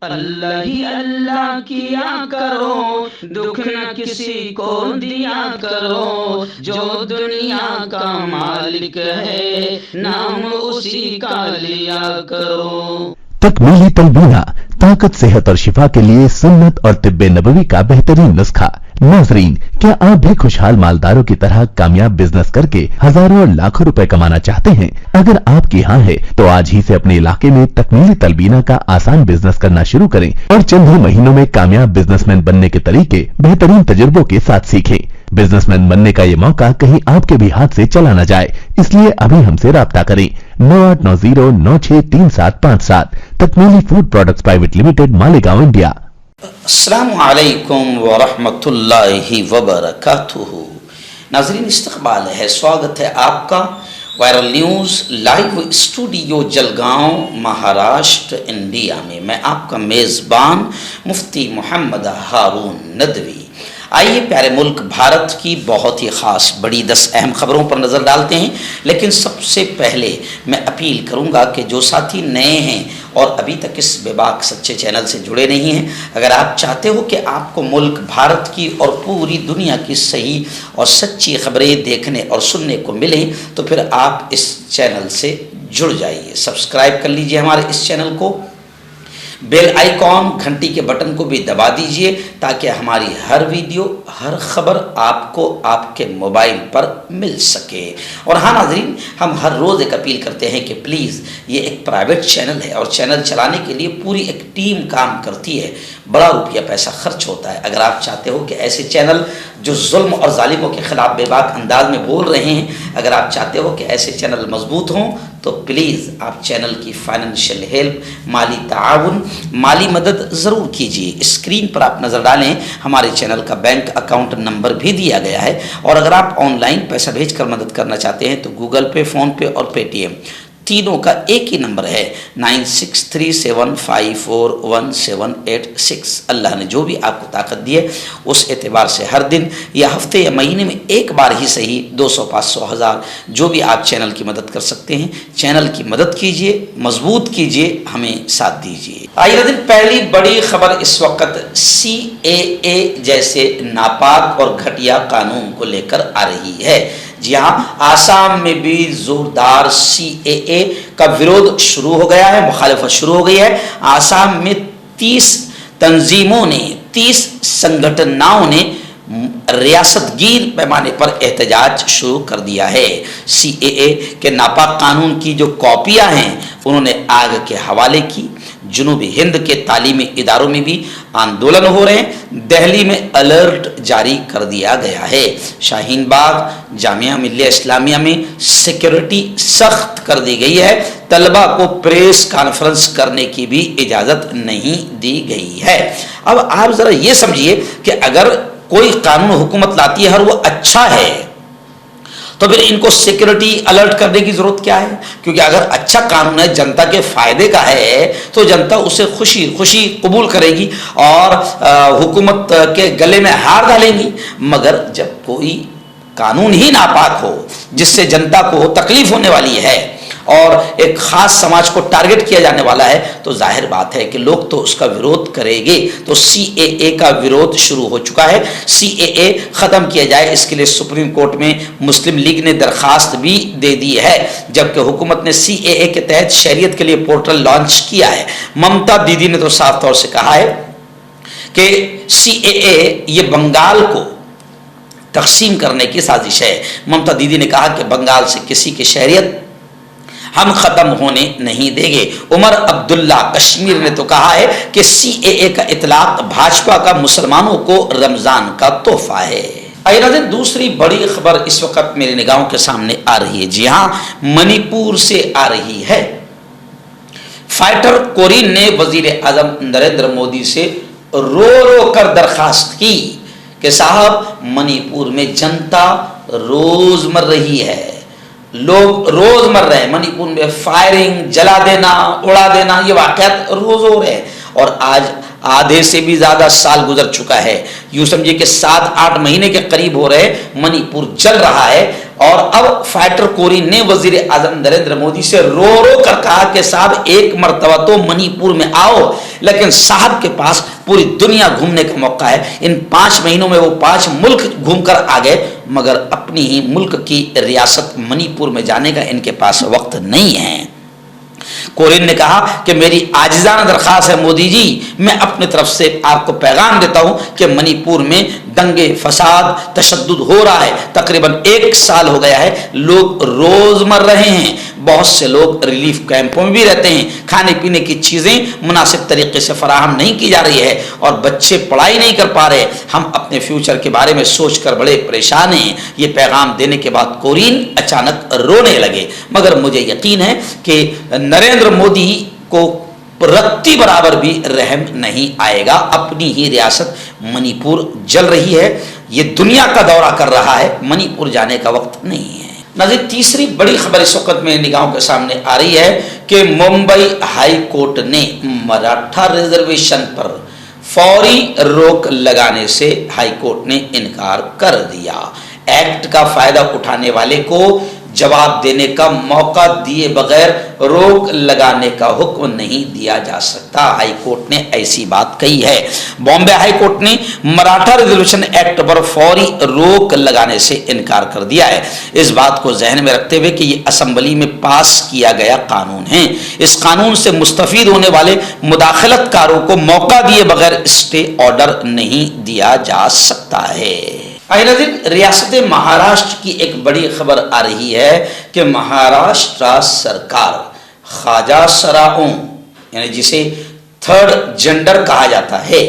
اللہ ہی اللہ کیا کرو، دکھ نہ کسی کو دیا کرو، جو دنیا کا مالک ہے نام اسی کا لیا کرو۔ تکمیلی تلبینہ، طاقت، صحت اور شفا کے لیے سنت اور طب نبوی کا بہترین نسخہ۔ ناظرین، کیا آپ بھی خوشحال مالداروں کی طرح کامیاب بزنس کر کے ہزاروں اور لاکھوں روپے کمانا چاہتے ہیں؟ اگر آپ کی ہاں ہے تو آج ہی سے اپنے علاقے میں تکمیلی تلبینہ کا آسان بزنس کرنا شروع کریں اور چند ہی مہینوں میں کامیاب بزنس مین بننے کے طریقے بہترین تجربوں کے ساتھ سیکھیں۔ بزنس مین بننے کا یہ موقع کہیں آپ کے بھی ہاتھ سے چلا نہ جائے، اس لیے ابھی ہم سے رابطہ کریں۔ 9890963757 تکمیلی food products private limited, Malegaon, India. السلام علیکم ورحمۃ اللہ وبرکاتہ۔ ناظرین، استقبال ہے، سواگت ہے آپ کا viral news live studio Jalgaon, Maharashtra, India میں۔ میں آپ کا میزبان مفتی محمد ہارون ندوی۔ آئیے پیارے ملک بھارت کی بہت ہی خاص بڑی 10 اہم خبروں پر نظر ڈالتے ہیں، لیکن سب سے پہلے میں اپیل کروں گا کہ جو ساتھی نئے ہیں اور ابھی تک اس بے باک سچے چینل سے جڑے نہیں ہیں، اگر آپ چاہتے ہو کہ آپ کو ملک بھارت کی اور پوری دنیا کی صحیح اور سچی خبریں دیکھنے اور سننے کو ملیں تو پھر آپ اس چینل سے جڑ جائیے۔ سبسکرائب کر لیجئے ہمارے اس چینل کو، بیل آئیکن گھنٹی کے بٹن کو بھی دبا دیجئے تاکہ ہماری ہر ویڈیو، ہر خبر آپ کو آپ کے موبائل پر مل سکے۔ اور ہاں ناظرین، ہم ہر روز ایک اپیل کرتے ہیں کہ پلیز، یہ ایک پرائیویٹ چینل ہے اور چینل چلانے کے لیے پوری ایک ٹیم کام کرتی ہے، بڑا روپیہ پیسہ خرچ ہوتا ہے۔ اگر آپ چاہتے ہو کہ ایسے چینل جو ظلم اور ظالموں کے خلاف بے باک انداز میں بول رہے ہیں، اگر آپ چاہتے ہو کہ ایسے چینل مضبوط ہوں تو پلیز آپ چینل کی فائنینشیل ہیلپ، مالی تعاون، مالی مدد ضرور کیجیے۔ اسکرین پر آپ نظر ڈالیں، ہمارے چینل کا بینک اکاؤنٹ نمبر بھی دیا گیا ہے، اور اگر آپ آن لائن پیسہ بھیج کر مدد کرنا چاہتے ہیں تو گوگل پے، فون پے اور پے ٹی ایم تینوں کا ایک ہی نمبر ہے، 9637541786۔ اللہ نے جو بھی آپ کو طاقت دی ہے اس اعتبار سے ہر دن یا ہفتے یا مہینے میں ایک بار ہی صحیح 200، 500، 1000 جو بھی آپ چینل کی مدد کر سکتے ہیں، چینل کی مدد کیجئے، مضبوط کیجئے، ہمیں ساتھ دیجئے۔ آئیے دن پہلی بڑی خبر اس وقت CAA جیسے ناپاک اور گھٹیا قانون کو لے کر آ رہی ہے۔ جی ہاں، آسام میں بھی زوردار CAA کا ویرودھ شروع ہو گیا ہے، مخالفت شروع ہو گئی ہے۔ آسام میں 30 تنظیموں نے، 30 سنگھٹنوں نے ریاست گیر پیمانے پر احتجاج شروع کر دیا ہے۔ CAA کے ناپاک قانون کی جو کاپیاں ہیں انہوں نے آگ کے حوالے کی۔ جنوبی ہند کے تعلیمی اداروں میں بھی آندولن ہو رہے ہیں۔ دہلی میں الرٹ جاری کر دیا گیا ہے۔ شاہین باغ جامعہ ملیہ اسلامیہ میں سیکیورٹی سخت کر دی گئی ہے۔ طلبہ کو پریس کانفرنس کرنے کی بھی اجازت نہیں دی گئی ہے۔ اب آپ ذرا یہ سمجھیے کہ اگر کوئی قانون حکومت لاتی ہے اور وہ اچھا ہے تو پھر ان کو سیکیورٹی الرٹ کرنے کی ضرورت کیا ہے؟ کیونکہ اگر اچھا قانون ہے، جنتا کے فائدے کا ہے، تو جنتا اسے خوشی خوشی قبول کرے گی اور حکومت کے گلے میں ہار ڈالیں گی۔ مگر جب کوئی قانون ہی ناپاک ہو جس سے جنتا کو تکلیف ہونے والی ہے اور ایک خاص سماج کو ٹارگٹ کیا جانے والا ہے تو ظاہر بات ہے کہ لوگ تو اس کا ویرودھ کریں گے۔ تو CAA کا ویرودھ شروع ہو چکا ہے۔ CAA ختم کیا جائے، اس کے لیے سپریم کورٹ میں مسلم لیگ نے درخواست بھی دے دی ہے، جبکہ حکومت نے CAA کے تحت شہریت کے لیے پورٹل لانچ کیا ہے۔ ممتا دیدی نے تو صاف طور سے کہا ہے کہ CAA یہ بنگال کو تقسیم کرنے کی سازش ہے۔ ممتا دیدی نے کہا کہ بنگال سے کسی کی شہریت ہم ختم ہونے نہیں دیں گے۔ عمر عبداللہ کشمیر نے تو کہا ہے کہ CAA کا اطلاق بھاجپا کا مسلمانوں کو رمضان کا تحفہ ہے۔ دوسری بڑی خبر اس وقت میری نگاہوں کے سامنے آ رہی ہے۔ جی ہاں، منی پور سے آ رہی ہے۔ فائٹر کورین نے وزیر اعظم نریندر مودی سے رو رو کر درخواست کی کہ صاحب، منی پور میں جنتا روز مر رہی ہے، لوگ روز مر رہے ہیں۔ منی پور میں فائرنگ، جلا دینا، اڑا دینا، یہ واقعات روز ہو رہے ہیں، اور آج आधे से भी ज्यादा साल गुजर चुका है, यूं समझिए कि 7-8 महीने के करीब हो रहे, मणिपुर जल रहा है। और अब फाइटर कोरिन ने वजीर आजम नरेंद्र मोदी से रो रो कर कहा कि साहब एक मर्तबा तो मणिपुर में आओ, लेकिन साहब के पास पूरी दुनिया घूमने का मौका है। इन 5 महीनों में वो 5 मुल्क घूमकर आ गए, मगर अपनी ही मुल्क की रियासत मणिपुर में जाने का इनके पास वक्त नहीं है। कोरिन ने कहा कि मेरी आजिजाना दरख्वास्त है मोदी जी, मैं अपनी तरफ से आपको पैगाम देता हूं कि मणिपुर में दंगे फसाद तशद्दुद हो रहा है, तकरीबन 1 साल हो गया है, लोग रोज मर रहे हैं, बहुत से लोग रिलीफ कैंपों में भी रहते हैं, खाने पीने की चीजें मुनासिब तरीके से फराहम नहीं की जा रही है और बच्चे पढ़ाई नहीं कर पा रहे। हम अपने फ्यूचर के बारे में सोचकर बड़े परेशान हैं। ये पैगाम देने के बाद कोरिन अचानक रोने लगे, मगर मुझे यकीन है कि नरेंद्र मोदी को रत्ती बराबर भी रहम नहीं आएगा। अपनी ही रियासत मणिपुर जल रही है, ये दुनिया का दौरा कर रहा है, मणिपुर जाने का वक्त नहीं है। नाज़रीन, तीसरी बड़ी खबर इस वक्त में निगाहों के सामने आ रही है कि मुंबई हाई कोर्ट ने मराठा रिजर्वेशन पर फौरी रोक लगाने से हाई कोर्ट ने इनकार कर दिया। एक्ट का फायदा उठाने वाले को जवाब देने का मौका दिए बगैर रोक लगाने का हुक्म नहीं दिया जा सकता। हाई कोर्ट ने ऐसी बात कही है। बॉम्बे हाई कोर्ट ने मराठा रिजर्वेशन एक्ट पर फौरी रोक लगाने से इनकार कर दिया है। इस बात को जहन में रखते हुए कि ये असेंबली में पास किया गया कानून है, इस कानून से मुस्तफीद होने वाले मुदाखलतकारों को मौका दिए बगैर स्टे ऑर्डर नहीं दिया जा सकता है। रियासत महाराष्ट्र की एक बड़ी खबर आ रही है कि महाराष्ट्र सरकार ख्वाजा सराओं, यानी जिसे थर्ड जेंडर कहा जाता है,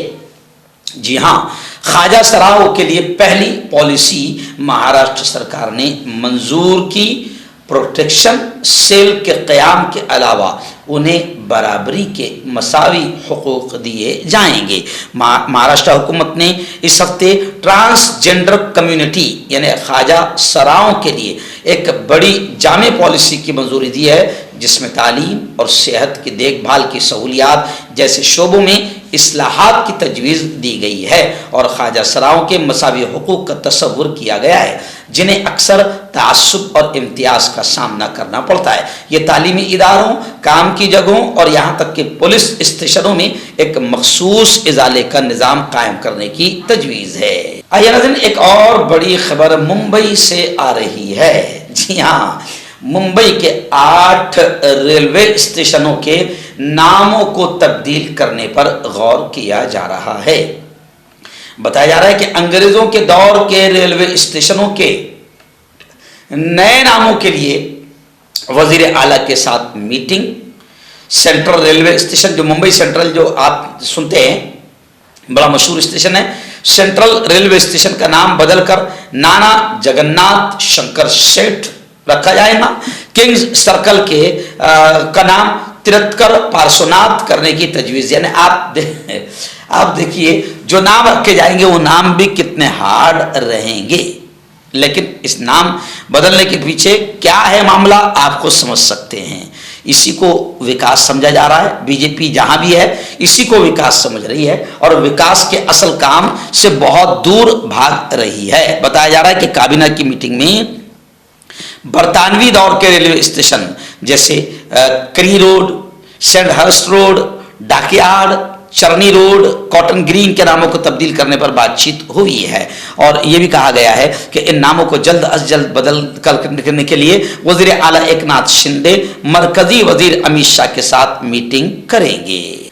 जी हाँ, ख्वाजा सराओं के लिए पहली पॉलिसी महाराष्ट्र सरकार ने मंजूर की। प्रोटेक्शन सेल के क़याम के अलावा उन्हें बराबरी के मसावी हुकूक दिए जाएंगे। महाराष्ट्र हुकूमत ने इस हफ्ते ट्रांसजेंडर कम्युनिटी यानी ख्वाजा सराओं के लिए एक बड़ी जामे पॉलिसी की मंजूरी दी है, जिसमें तालीम और सेहत की देखभाल की सहूलियात जैसे शोबों में इस्लाहात की तजवीज़ दी गई है और ख्वाजा सराओं के मसावी हुकूक का तस्वुर किया गया है, जिन्हें अक्सर तासुब और इम्तियाज़ का सामना करना पड़ता है। ये तालीमी इदारों, काम की जगहों और यहाँ तक कि पुलिस स्टेशनों में एक मखसूस इजाले का निज़ाम कायम करने की तजवीज़ है। आइए नाज़रीन, एक और बड़ी खबर मुंबई से आ रही है। जी हाँ, मुंबई के 8 रेलवे स्टेशनों के नामों को तब्दील करने पर गौर किया जा रहा है। बताया जा रहा है कि अंग्रेजों के दौर के रेलवे स्टेशनों के नए नामों के लिए वजीर आला के साथ मीटिंग। सेंट्रल रेलवे स्टेशन, जो मुंबई सेंट्रल जो आप सुनते हैं, बड़ा मशहूर स्टेशन है, सेंट्रल रेलवे स्टेशन का नाम बदलकर नाना जगन्नाथ शंकर सेठ रखा जाएगा। किंग्स सर्कल के का नाम तिरत्कर पार्श्वनाथ करने की तजवीज़। यानी आप देखिए, जो नाम रखे जाएंगे वो नाम भी कितने हार्ड रहेंगे, लेकिन इस नाम बदलने के पीछे क्या है मामला आपको समझ सकते हैं। इसी को विकास समझा जा रहा है। बीजेपी जहां भी है इसी को विकास समझ रही है और विकास के असल काम से बहुत दूर भाग रही है। बताया जा रहा है कि काबीना की मीटिंग में बरतानवी दौर के रेलवे स्टेशन जैसे Curry road, Sandhurst road, dockyard, Charni road, cotton green के नामों को तब्दील करने पर बातचीत हुई है और यह भी कहा गया है कि इन नामों को जल्द अज जल्द बदल करने के लिए वजीर आला एकनाथ शिंदे मरकजी वजीर अमित शाह के साथ मीटिंग करेंगे।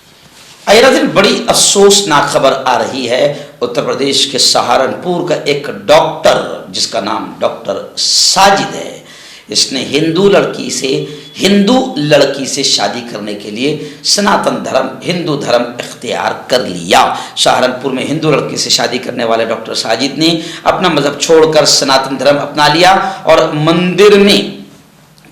दिन बड़ी अफसोसनाक खबर आ रही है। उत्तर प्रदेश के सहारनपुर का एक डॉक्टर, जिसका नाम डॉक्टर साजिद है, इसने हिंदू लड़की से शादी करने के लिए सनातन धर्म, हिंदू धर्म इख्तियार कर लिया। सहारनपुर में हिंदू लड़की से शादी करने वाले डॉक्टर साजिद ने अपना मजहब छोड़कर सनातन धर्म अपना लिया और मंदिर में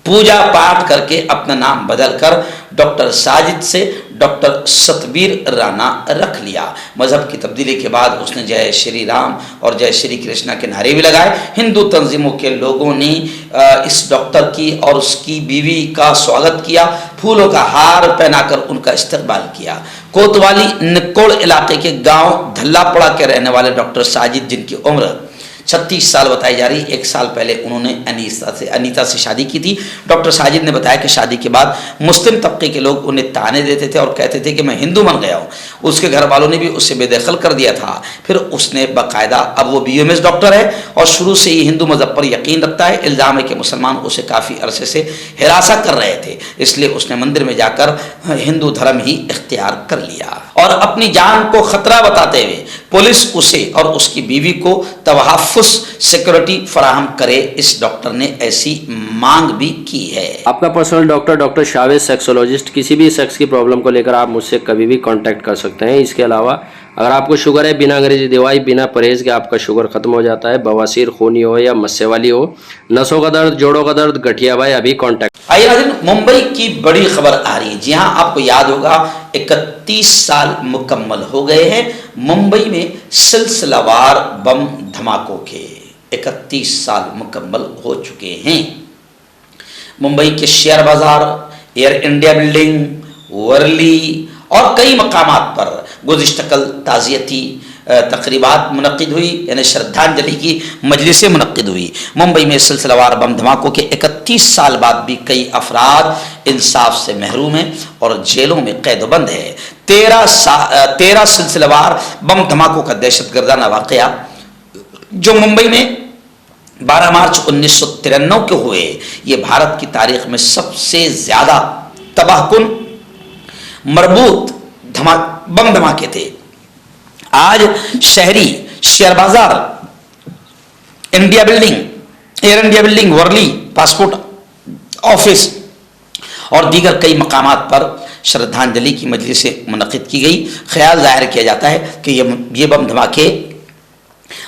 पूजा पाठ करके अपना नाम बदलकर डॉक्टर साजिद से डॉक्टर सतबीर राणा रख लिया। मजहब की तब्दीली के बाद उसने जय श्री राम और जय श्री कृष्णा के नारे भी लगाए। हिंदू तंजीमों के लोगों ने इस डॉक्टर की और उसकी बीवी का स्वागत किया, फूलों का हार पहनाकर उनका इस्तकबाल किया। कोतवाली निकोल इलाके के गांव धल्लापड़ा के रहने वाले डॉक्टर साजिद, जिनकी उम्र 36 साल बताई जा रही। 1 साल पहले उन्होंने अनीता से शादी की थी। डॉक्टर साजिद ने बताया कि शादी के बाद मुस्लिम तबके के लोग उन्हें ताने देते थे और कहते थे कि मैं हिंदू बन गया हूँ। उसके घर वालों ने भी उससे बेदखल कर दिया था। फिर उसने बाकायदा, अब वो BMS डॉक्टर है और शुरू से ही हिंदू मज़हब पर यकीन रखता है। इल्ज़ाम है कि मुसलमान उसे काफ़ी अरसे से हिरासा कर रहे थे, इसलिए उसने मंदिर में जाकर हिंदू धर्म ही इख्तियार कर लिया और अपनी जान को खतरा बताते हुए पुलिस उसे और उसकी बीवी को तहफ़्फ़ुज़ सिक्योरिटी फराहम करे, इस डॉक्टर ने ऐसी मांग भी की है। आपका पर्सनल डॉक्टर शावेज सेक्सोलॉजिस्ट। किसी भी सेक्स की प्रॉब्लम को लेकर आप मुझसे कभी भी कांटेक्ट कर सकते हैं। इसके अलावा अगर आपको शुगर है, बिना अंग्रेजी दवाई, बिना परहेज के आपका शुगर खत्म हो जाता है, बवासीर, खूनी हो या मस्से वाली हो, नसों का दर्द, जोड़ों का दर्द, गठिया भाई, अभी कांटेक्ट। आइए नाज़रीन, मुंबई की बड़ी खबर आ रही है। जी हाँ, आपको याद होगा 31 साल मुकम्मल हो गए हैं मुंबई में सिलसिलावार बम धमाकों के। 31 साल मुकम्मल हो चुके हैं। मुंबई के शेयर बाजार, एयर इंडिया बिल्डिंग, वर्ली और कई मकामात पर गुज़िश्ता कल ताज़ियती तकरीबात मुनक़्क़िद हुई, यानी श्रद्धांजलि की मजलिसें मुनक़्क़िद हुई। मुंबई में सिलसिलावार बम धमाकों के 31 साल बाद भी कई अफराद इंसाफ से महरूम हैं और जेलों में कैदबंद है। 13 सिलसिलावार बम धमाकों का दहशतगर्दाना वाक़या जो मुंबई में 12 मार्च 1993 के हुए, ये भारत की तारीख में सबसे ज़्यादा तबाहकुन मरबूत बम धमाके थे। आज शहरी, शेयर बाजार, Air India building, Worli, passport office और दीगर कई मकामात पर श्रद्धांजलि की मजलिसें मुनक़्क़िद की गई। ख्याल जाहिर किया जाता है कि ये बम धमाके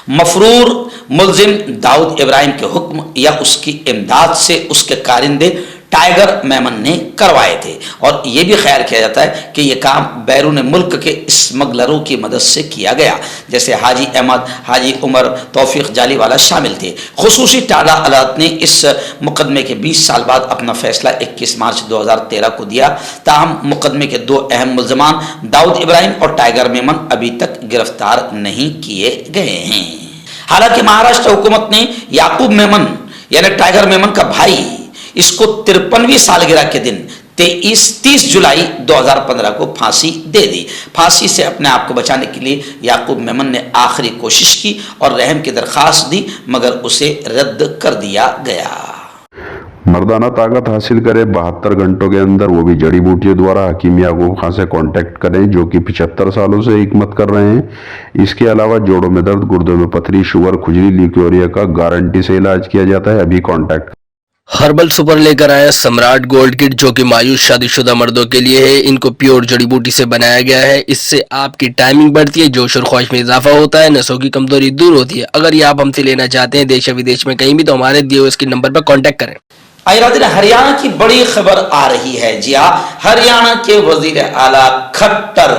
मफरूर मुलजिम दाऊद इब्राहिम के हुक्म या उसकी इमदाद से उसके कारिंदे टाइगर मेमन ने करवाए थे और ये भी ख्याल किया जाता है कि ये काम बैरून मुल्क के स्मगलरों की मदद से किया गया, जैसे हाजी अहमद, हाजी उमर, तौफीक जालीवाला शामिल थे। खुसूसी टाला अदालत ने इस मुकदमे के 20 साल बाद अपना फैसला 21 मार्च 2013 को दिया। ताहम मुकदमे के 2 अहम मुल्ज़मान दाऊद इब्राहिम और टाइगर मेमन अभी तक गिरफ्तार नहीं किए गए हैं। हालांकि महाराष्ट्र हुकूमत ने याकूब मेमन यानी टाइगर मेमन का भाई इसको 53वीं सालगिरह के दिन 30 जुलाई 2015 को फांसी दे दी। फांसी से अपने आप को बचाने के लिए याकूब मेमन ने आखिरी कोशिश की और रहम की दरख्वास्त दी, मगर उसे रद्द कर दिया गया। मर्दाना ताकत हासिल करे 72 घंटों के अंदर, वो भी जड़ी बूटियों द्वारा। हकीम याकूब खान से कांटेक्ट करें, जो कि 75 सालों से हिकमत कर रहे हैं। इसके अलावा जोड़ों में दर्द, गुर्दों में पथरी, शुगर, खुजली, ल्यूकोरिया का गारंटी से इलाज किया जाता है। अभी कांटेक्ट। हर्बल सुपर लेकर आया सम्राट गोल्ड किट, जो कि मायूस शादीशुदा मर्दों के लिए है। इनको प्योर जड़ी बूटी से बनाया गया है। इससे आपकी टाइमिंग बढ़ती है, जोश और ख्वाहिश में इजाफा होता है, नसों की कमजोरी दूर होती है। अगर ये आप हमसे लेना चाहते हैं देश या विदेश में कहीं भी, तो हमारे दिए हुए स्क्रीन नंबर पर कांटेक्ट करें। हरियाणा की बड़ी खबर आ रही है। जी हाँ, हरियाणा के वजीर आला खट्टर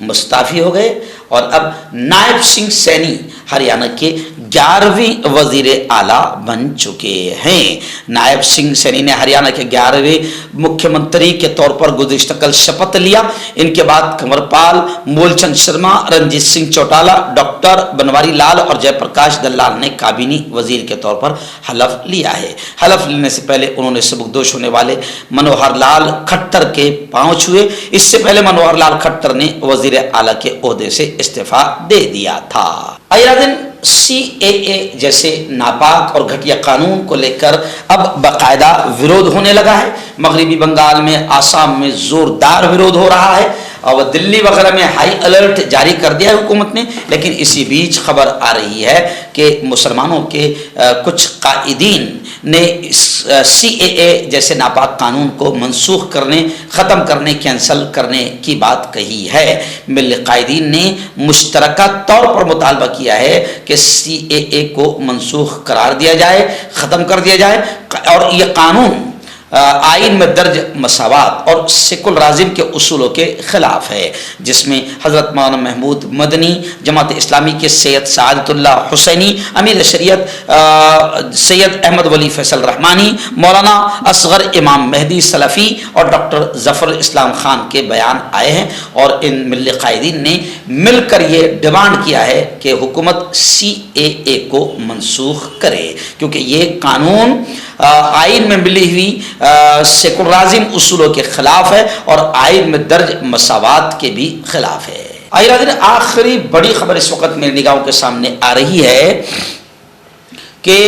मुस्ताफी हो गए और अब नायब सिंह सैनी हरियाणा के 11वें वजीर आला बन चुके हैं। नायब सिंह सैनी ने हरियाणा के 11वें मुख्यमंत्री के तौर पर गुज़िश्ता कल शपथ लिया। इनके बाद कंवरपाल, मूलचंद शर्मा, रंजीत सिंह चौटाला, डॉक्टर बनवारी लाल और जयप्रकाश दलाल ने काबीनी वजीर के तौर पर हलफ लिया है। हलफ लेने से पहले उन्होंने सबकदोश होने वाले मनोहर लाल खट्टर के पांव छुए। इससे पहले मनोहर लाल खट्टर ने वजीर आला के ओहदे से इस्तीफा दे दिया था। दिन CAA जैसे नापाक और घटिया कानून को लेकर अब बाकायदा विरोध होने लगा है। मगरबी बंगाल में, आसाम में जोरदार विरोध हो रहा है और दिल्ली वगैरह में हाई अलर्ट जारी कर दिया है हुकूमत ने। लेकिन इसी बीच खबर आ रही है कि मुसलमानों के कुछ कायदीन ने CAA जैसे नापाक कानून को मनसूख करने, ख़त्म करने, कैंसल करने की बात कही है। मिल्ली कायदीन ने मुश्तरका तौर पर मुतालबा किया है कि CAA को मनसूख करार दिया जाए, ख़त्म कर दिया जाए और यह कानून آئین میں درج مساوات اور سیکولرازم کے اصولوں کے خلاف ہے، جس میں حضرت مولانا محمود مدنی، جماعت اسلامی کے سید سعادت اللہ حسینی، امیر شریعت سید احمد ولی فیصل رحمانی، مولانا اصغر امام مہدی سلفی اور ڈاکٹر ظفر اسلام خان کے بیان آئے ہیں، اور ان ملی قائدین نے مل کر یہ ڈیمانڈ کیا ہے کہ حکومت CAA کو منسوخ کرے، کیونکہ یہ قانون آئین میں ملی ہوئی سیکولرازم اصولوں کے خلاف ہے اور آئین میں درج مساوات کے بھی خلاف ہے۔ آخری بڑی خبر اس وقت میری نگاہوں کے سامنے آ رہی ہے کہ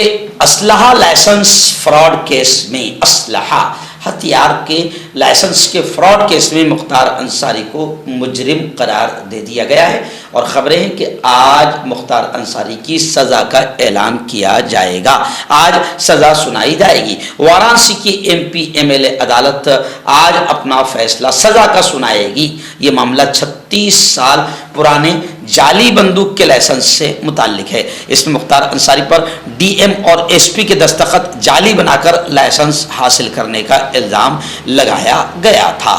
اسلحہ لائسنس فراڈ کیس میں، اسلحہ ہتھیار کے لائسنس کے فراڈ کیس میں مختار انصاری کو مجرم قرار دے دیا گیا ہے، اور خبریں ہیں کہ آج مختار انصاری کی سزا کا اعلان کیا جائے گا، آج سزا سنائی جائے گی۔ وارانسی کی MP MLA عدالت آج اپنا فیصلہ سزا کا سنائے گی۔ یہ معاملہ 36 سال پرانے جعلی بندوق کے لائسنس سے متعلق ہے۔ اس میں مختار انصاری پر DM اور SP کے دستخط جعلی بنا کر لائسنس حاصل کرنے کا الزام لگایا گیا تھا۔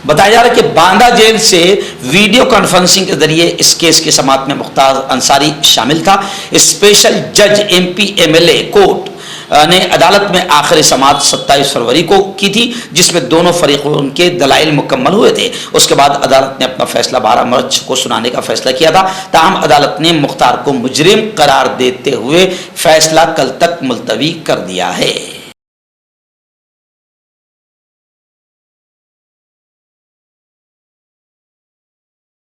بتایا جا رہا ہے کہ باندہ جیل سے ویڈیو کانفرنسنگ کے ذریعے اس کیس کی سماعت میں مختار انصاری شامل تھا۔ اسپیشل جج MP MLA کورٹ نے عدالت میں آخری سماعت 27 فروری کو کی تھی، جس میں دونوں فریقوں کے دلائل مکمل ہوئے تھے۔ اس کے بعد عدالت نے اپنا فیصلہ 12 مارچ کو سنانے کا فیصلہ کیا تھا، تاہم عدالت نے مختار کو مجرم قرار دیتے ہوئے فیصلہ کل تک ملتوی کر دیا ہے۔